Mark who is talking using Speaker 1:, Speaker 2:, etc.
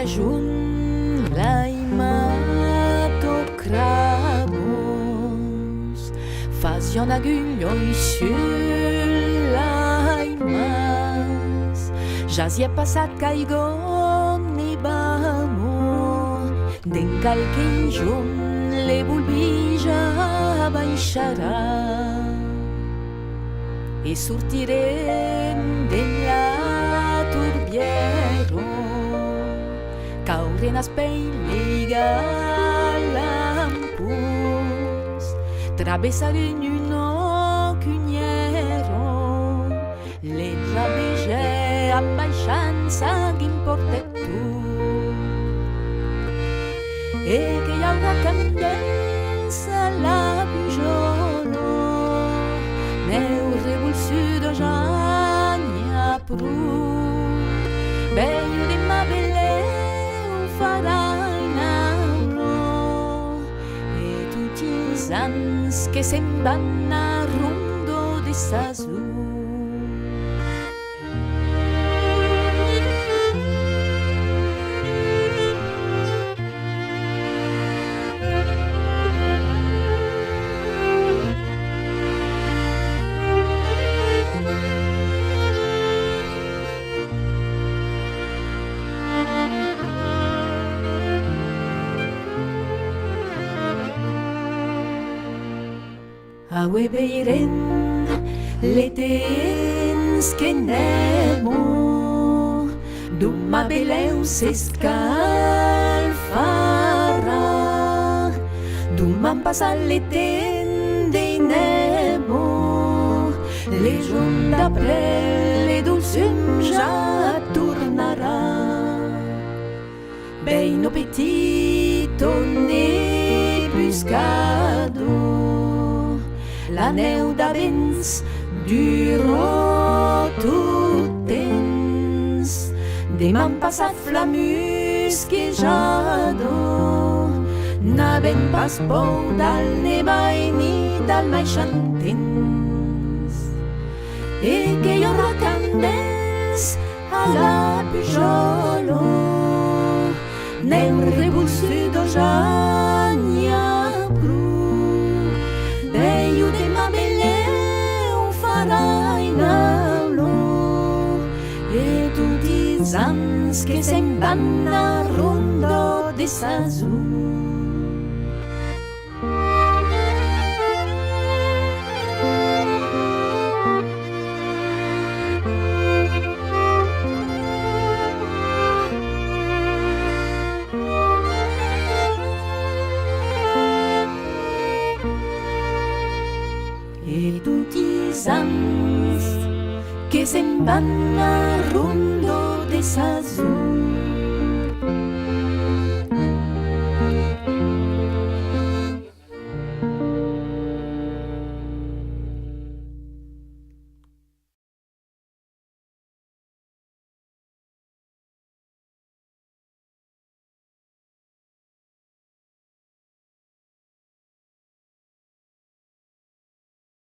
Speaker 1: ajun l'aimatocramos fazion agulloi sul laimas jasia passat caigon ni bamo den calquin jum le bulbija baixarà e sortirem della turbiero caure nas peiliga lampus travessare ognuno cuniero le rabege abbaixanza ch'importa tu e che hi ha una candenza la pujolo meu revulsiu de Janya Pru bello di ma beleu faranalo e tutti i ans che sembrano rundo di sasu Aue beiren le temps que nemo d'uma beleu s'escalfarà d'uma passat le temps de nemo le jun d'après le dolçum ja tornarà beino petito ne buscado la neu d'abens durant tot temps demà passat flamus que jado n'aven pas por dal nevai ni dal mai chantens e que hi haurà candents a la pujolo neu revulsiu de Janya Pru bello de ma beleu farainalo e tutti i ans che se'n van a rondo de sasu e tutti i ans che se'n van a rondo de sasu